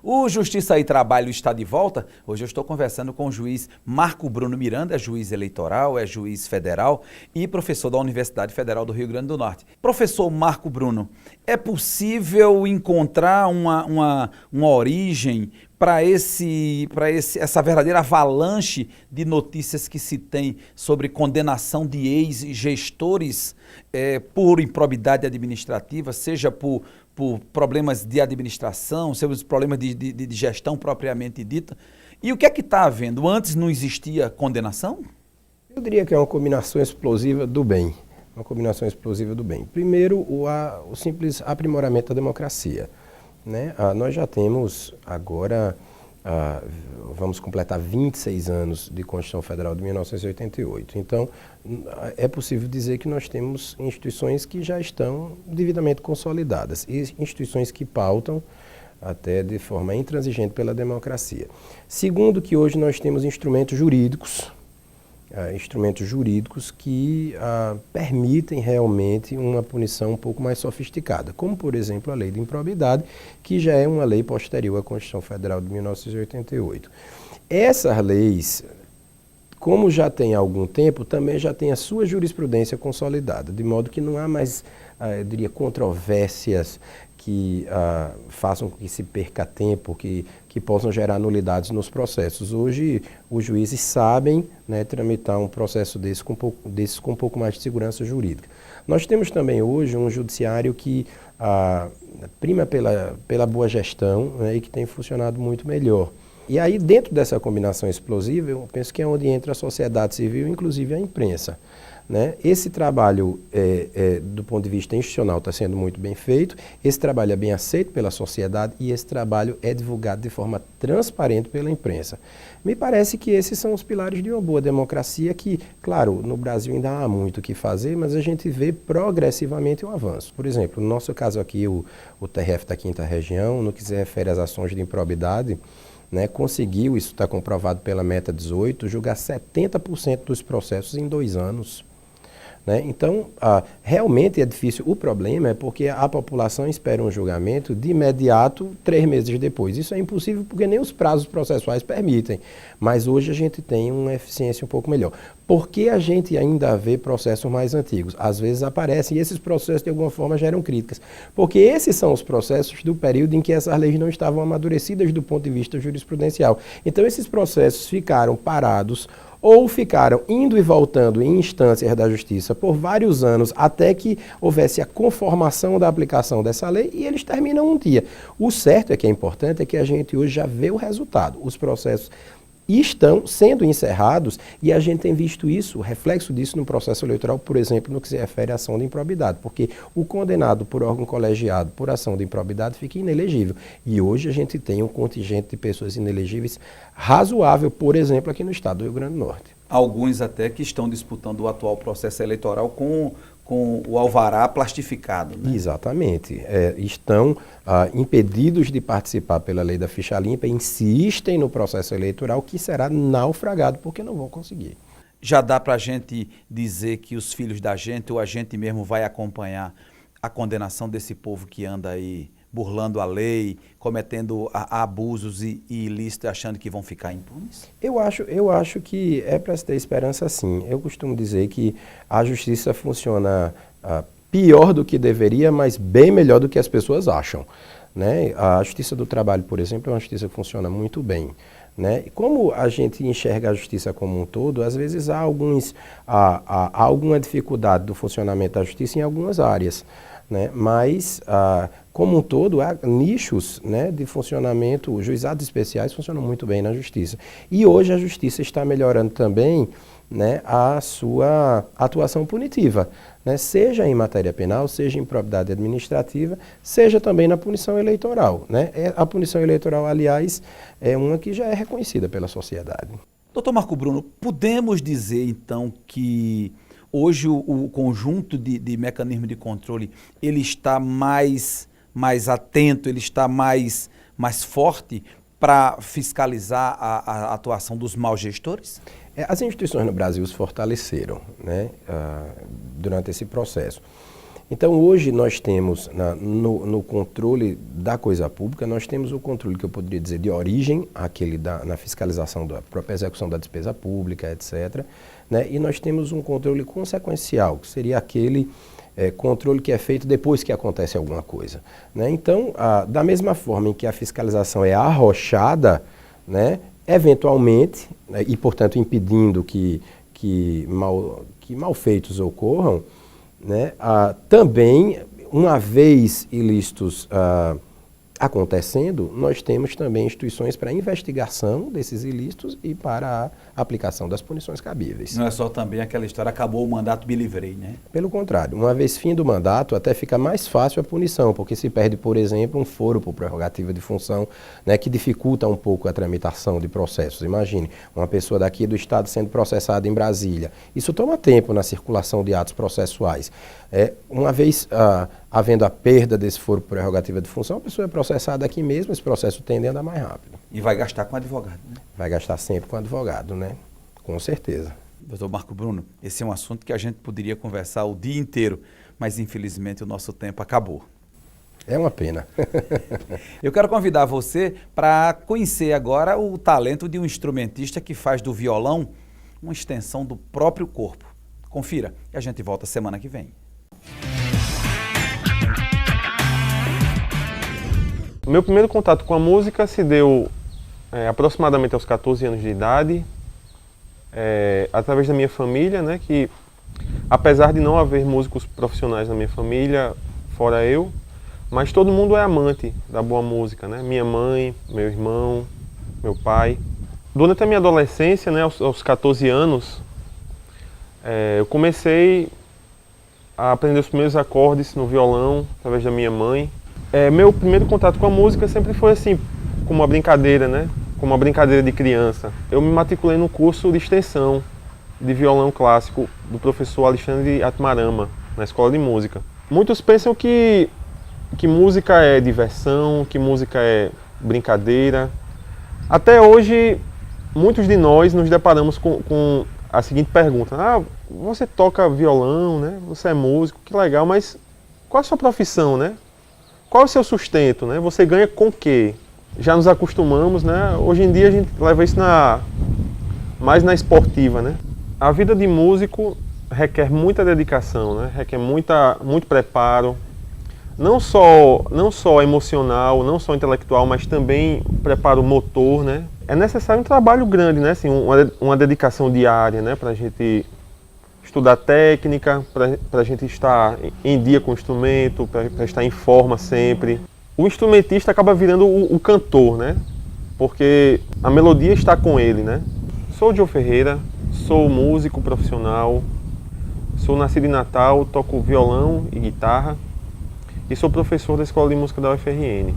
O Justiça e Trabalho está de volta. Hoje eu estou conversando com o juiz Marco Bruno Miranda, é juiz eleitoral, é juiz federal e professor da Universidade Federal do Rio Grande do Norte. Professor Marco Bruno, é possível encontrar uma origem para essa verdadeira avalanche de notícias que se tem sobre condenação de ex-gestores por improbidade administrativa, seja por problemas de administração, seja por problemas de gestão propriamente dita? E o que é que está havendo? Antes não existia condenação? Eu diria que é uma combinação explosiva do bem. Uma combinação explosiva do bem. Primeiro, o simples aprimoramento da democracia, né? Nós já temos agora, vamos completar 26 anos de Constituição Federal de 1988. Então, é possível dizer que nós temos instituições que já estão devidamente consolidadas e instituições que pautam até de forma intransigente pela democracia. Segundo, que hoje nós temos instrumentos jurídicos que permitem realmente uma punição um pouco mais sofisticada, como, por exemplo, a Lei de Improbidade, que já é uma lei posterior à Constituição Federal de 1988. Essas leis, como já tem algum tempo, também já tem a sua jurisprudência consolidada, de modo que não há mais, eu diria, controvérsias que façam com que se perca tempo, que possam gerar nulidades nos processos. Hoje, os juízes sabem, né, tramitar um processo desse com um pouco mais de segurança jurídica. Nós temos também hoje um judiciário que prima pela boa gestão, né, e que tem funcionado muito melhor. E aí, dentro dessa combinação explosiva, eu penso que é onde entra a sociedade civil, inclusive a imprensa, né? Esse trabalho, do ponto de vista institucional, está sendo muito bem feito, esse trabalho é bem aceito pela sociedade e esse trabalho é divulgado de forma transparente pela imprensa. Me parece que esses são os pilares de uma boa democracia que, claro, no Brasil ainda há muito o que fazer, mas a gente vê progressivamente um avanço. Por exemplo, no nosso caso aqui, o TRF da 5ª Região, no que se refere às ações de improbidade, né, conseguiu, isso está comprovado pela Meta 18, julgar 70% dos processos em 2 anos. Né? Então, realmente é difícil. O problema é porque a população espera um julgamento de imediato, 3 meses depois. Isso é impossível porque nem os prazos processuais permitem. Mas hoje a gente tem uma eficiência um pouco melhor. Por que a gente ainda vê processos mais antigos? Às vezes aparecem e esses processos de alguma forma geram críticas. Porque esses são os processos do período em que essas leis não estavam amadurecidas do ponto de vista jurisprudencial. Então esses processos ficaram parados ou ficaram indo e voltando em instâncias da justiça por vários anos até que houvesse a conformação da aplicação dessa lei e eles terminam um dia. O certo é que é importante é que a gente hoje já vê o resultado. Os processos estão sendo encerrados e a gente tem visto isso, o reflexo disso no processo eleitoral, por exemplo, no que se refere à ação de improbidade, porque o condenado por órgão colegiado por ação de improbidade fica inelegível. E hoje a gente tem um contingente de pessoas inelegíveis razoável, por exemplo, aqui no estado do Rio Grande do Norte. Alguns até que estão disputando o atual processo eleitoral com o alvará plastificado, né? Exatamente. Estão impedidos de participar pela lei da ficha limpa, insistem no processo eleitoral que será naufragado porque não vão conseguir. Já dá para a gente dizer que os filhos da gente ou a gente mesmo vai acompanhar a condenação desse povo que anda aí burlando a lei, cometendo abusos e ilícitos, achando que vão ficar impunes? Eu acho que é para se ter esperança, sim. Eu costumo dizer que a justiça funciona pior do que deveria, mas bem melhor do que as pessoas acham, né? A justiça do trabalho, por exemplo, é uma justiça que funciona muito bem, né? E como a gente enxerga a justiça como um todo, às vezes há alguma dificuldade do funcionamento da justiça em algumas áreas, né? Mas, como um todo, há nichos, né, de funcionamento. Os juizados especiais funcionam muito bem na justiça. E hoje a justiça está melhorando também, né, a sua atuação punitiva, né, seja em matéria penal, seja em improbidade administrativa, seja também na punição eleitoral, né? A punição eleitoral, aliás, é uma que já é reconhecida pela sociedade. Doutor Marco Bruno, podemos dizer então que hoje o conjunto de mecanismos de controle ele está mais atento, ele está mais forte para fiscalizar a atuação dos maus gestores? As instituições no Brasil se fortaleceram, né, durante esse processo. Então, hoje nós temos, no controle da coisa pública, nós temos o controle que eu poderia dizer de origem, aquele na fiscalização da própria execução da despesa pública, etc. Né? E nós temos um controle consequencial, que seria aquele controle que é feito depois que acontece alguma coisa. Né? Então, da mesma forma em que a fiscalização é arrochada, né, eventualmente, né, e portanto impedindo que malfeitos ocorram, né, também, uma vez ilícitos acontecendo, nós temos também instituições para investigação desses ilícitos e para a aplicação das punições cabíveis. Não é só também aquela história, acabou o mandato, me livrei, né? Pelo contrário, uma vez fim do mandato, até fica mais fácil a punição, porque se perde, por exemplo, um foro por prerrogativa de função, né, que dificulta um pouco a tramitação de processos. Imagine, uma pessoa daqui do estado sendo processada em Brasília. Isso toma tempo na circulação de atos processuais. Uma vez havendo a perda desse foro por prerrogativa de função, a pessoa é processada aqui mesmo, esse processo tende a andar mais rápido. E vai gastar com advogado, né? Vai gastar sempre com advogado, né? Com certeza. Doutor Marco Bruno, esse é um assunto que a gente poderia conversar o dia inteiro, mas infelizmente o nosso tempo acabou. É uma pena. Eu quero convidar você para conhecer agora o talento de um instrumentista que faz do violão uma extensão do próprio corpo. Confira e a gente volta semana que vem. Meu primeiro contato com a música se deu aproximadamente aos 14 anos de idade, através da minha família, né, que apesar de não haver músicos profissionais na minha família, fora eu, mas todo mundo é amante da boa música, né? Minha mãe, meu irmão, meu pai. Durante a minha adolescência, né, aos 14 anos, eu comecei a aprender os primeiros acordes no violão, através da minha mãe. Meu primeiro contato com a música sempre foi assim, como uma brincadeira, né? Como uma brincadeira de criança. Eu me matriculei no curso de extensão de violão clássico do professor Alexandre Atmarama, na Escola de Música. Muitos pensam que música é diversão, que música é brincadeira. Até hoje, muitos de nós nos deparamos com a seguinte pergunta: você toca violão, né? Você é músico, que legal, mas qual é a sua profissão, né? Qual é o seu sustento, né? Você ganha com o quê? Já nos acostumamos, né? Hoje em dia a gente leva isso mais na esportiva, né? A vida de músico requer muita dedicação, né? Requer muito preparo, não só emocional, não só intelectual, mas também preparo motor, né? É necessário um trabalho grande, né? Assim, uma dedicação diária, né? Para a gente estudar técnica, para a gente estar em dia com o instrumento, para estar em forma sempre. O instrumentista acaba virando o cantor, né? Porque a melodia está com ele, né? Sou o Diogo Ferreira, sou músico profissional, sou nascido em Natal, toco violão e guitarra e sou professor da Escola de Música da UFRN.